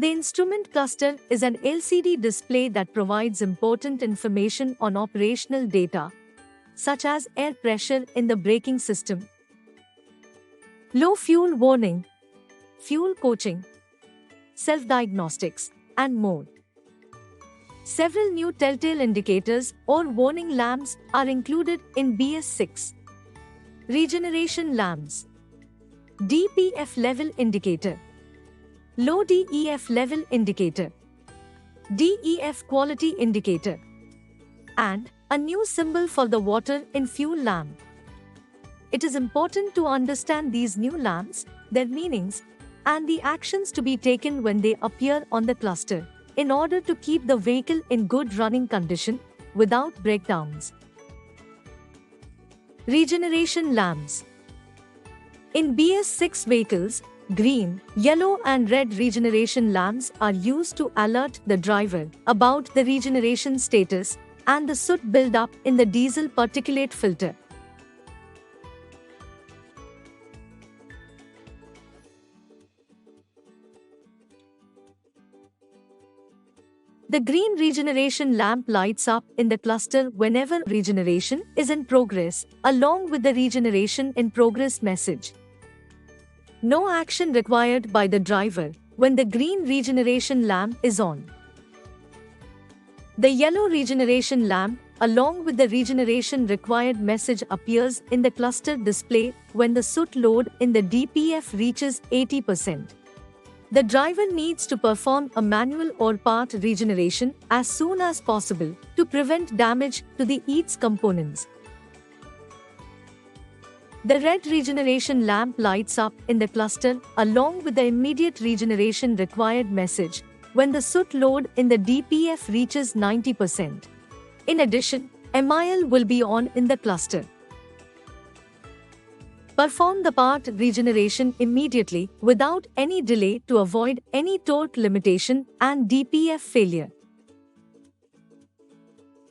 The instrument cluster is an LCD display that provides important information on operational data, such as air pressure in the braking system, low fuel warning, fuel coaching, self-diagnostics, and more. Several new telltale indicators or warning lamps are included in BS6. Regeneration lamps. DPF level indicator. Low DEF level indicator. DEF quality indicator. And a new symbol for the water in fuel lamp. It is important to understand these new lamps, their meanings, and the actions to be taken when they appear on the cluster, in order to keep the vehicle in good running condition without breakdowns. Regeneration lamps. In BS6 vehicles, green, yellow and red regeneration lamps are used to alert the driver about the regeneration status and the soot buildup in the diesel particulate filter. The green regeneration lamp lights up in the cluster whenever regeneration is in progress, along with the regeneration in progress message. No action required by the driver when the green regeneration lamp is on. The yellow regeneration lamp, along with the regeneration required message, appears in the cluster display when the soot load in the DPF reaches 80%. The driver needs to perform a manual or part regeneration as soon as possible to prevent damage to the EATS components. The red regeneration lamp lights up in the cluster along with the immediate regeneration required message when the soot load in the DPF reaches 90%. In addition, MIL will be on in the cluster. Perform the part regeneration immediately without any delay to avoid any torque limitation and DPF failure.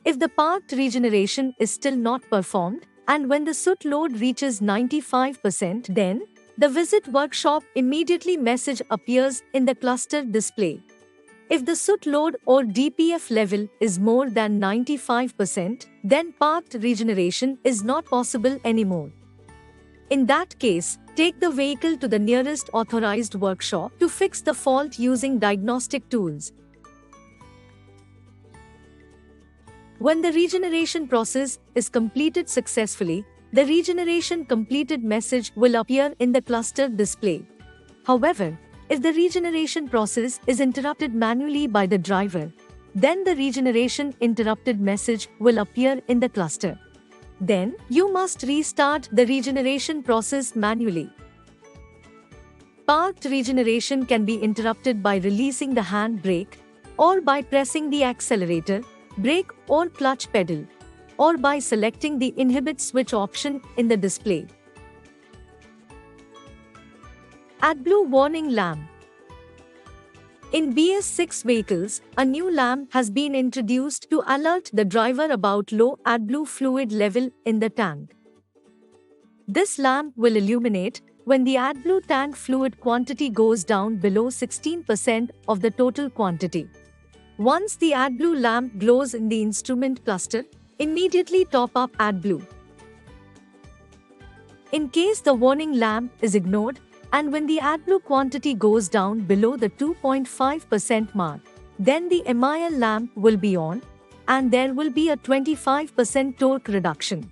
If the part regeneration is still not performed, and when the soot load reaches 95%, then the visit workshop immediately message appears in the cluster display. If the soot load or DPF level is more than 95%, then part regeneration is not possible anymore. In that case, take the vehicle to the nearest authorized workshop to fix the fault using diagnostic tools. When the regeneration process is completed successfully, the regeneration completed message will appear in the cluster display. However, if the regeneration process is interrupted manually by the driver, then the regeneration interrupted message will appear in the cluster. Then, you must restart the regeneration process manually. Part regeneration can be interrupted by releasing the hand brake, or by pressing the accelerator, brake or clutch pedal, or by selecting the inhibit switch option in the display. ADBLUE warning lamp. In BS6 vehicles, a new lamp has been introduced to alert the driver about low ADBLUE fluid level in the tank. This lamp will illuminate when the ADBLUE tank fluid quantity goes down below 16% of the total quantity. Once the ADBLUE lamp glows in the instrument cluster, immediately top up ADBLUE. In case the warning lamp is ignored, and when the ADBLUE quantity goes down below the 2.5% mark, then the MIL lamp will be on, and there will be a 25% torque reduction.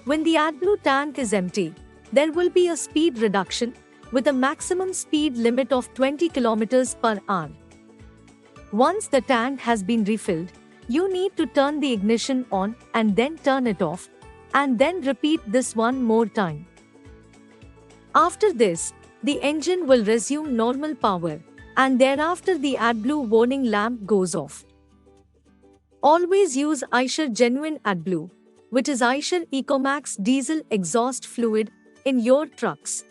When the ADBLUE tank is empty, there will be a speed reduction with a maximum speed limit of 20 km per hour. Once the tank has been refilled, you need to turn the ignition on and then turn it off, and then repeat this one more time. After this, the engine will resume normal power, and thereafter the ADBLUE warning lamp goes off. Always use Eicher Genuine ADBLUE, which is Eicher Ecomax diesel exhaust fluid, in your trucks.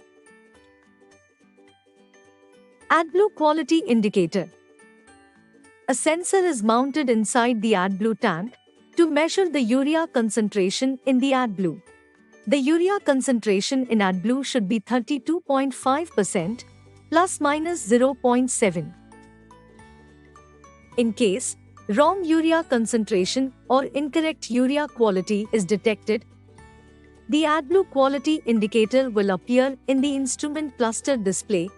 ADBLUE quality indicator. A sensor is mounted inside the ADBLUE tank to measure the urea concentration in the ADBLUE. The urea concentration in ADBLUE should be 32.5%, plus minus 0.7. In case wrong urea concentration or incorrect urea quality is detected, the ADBLUE quality indicator will appear in the instrument cluster display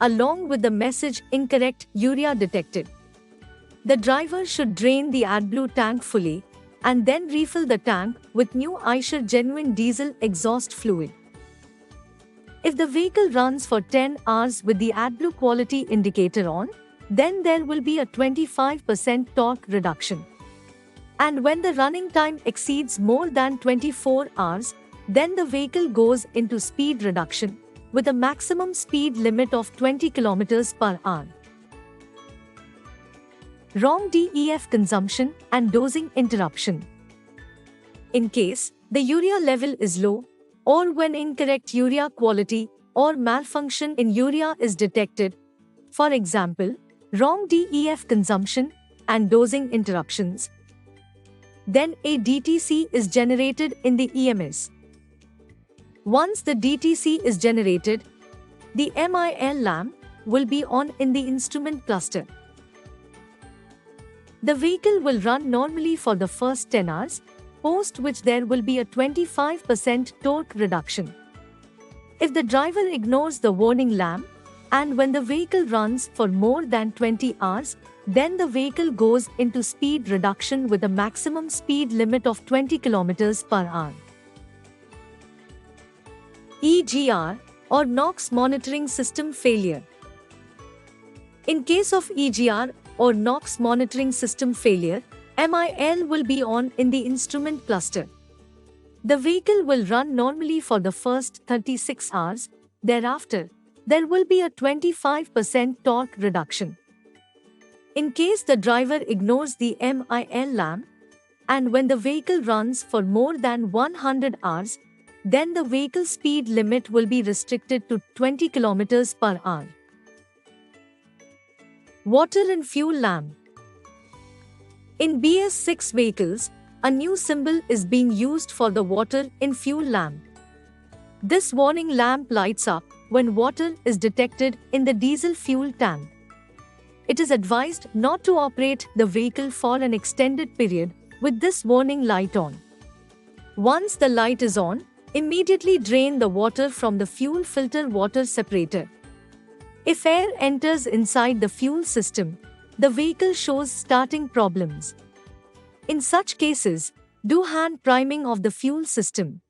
along with the message incorrect urea detected. The driver should drain the ADBLUE tank fully and then refill the tank with new Eicher genuine diesel exhaust fluid. If the vehicle runs for 10 hours with the ADBLUE quality indicator on, then there will be a 25% torque reduction. And when the running time exceeds more than 24 hours, then the vehicle goes into speed reduction with a maximum speed limit of 20 km per hour. Wrong DEF consumption and dosing interruption. In case the urea level is low, or when incorrect urea quality or malfunction in urea is detected, for example, wrong DEF consumption and dosing interruptions, then a DTC is generated in the EMS. Once the DTC is generated, the MIL lamp will be on in the instrument cluster. The vehicle will run normally for the first 10 hours, post which there will be a 25% torque reduction. If the driver ignores the warning lamp, and when the vehicle runs for more than 20 hours, then the vehicle goes into speed reduction with a maximum speed limit of 20 km per hour. EGR or NOx monitoring system failure. In case of EGR or NOx monitoring system failure, MIL will be on in the instrument cluster. The vehicle will run normally for the first 36 hours. Thereafter, there will be a 25% torque reduction. In case the driver ignores the MIL lamp, and when the vehicle runs for more than 100 hours, then the vehicle speed limit will be restricted to 20 km per hour. Water and fuel lamp. In BS6 vehicles, a new symbol is being used for the water in fuel lamp. This warning lamp lights up when water is detected in the diesel fuel tank. It is advised not to operate the vehicle for an extended period with this warning light on. Once the light is on, immediately drain the water from the fuel filter water separator. If air enters inside the fuel system, the vehicle shows starting problems. In such cases, do hand priming of the fuel system.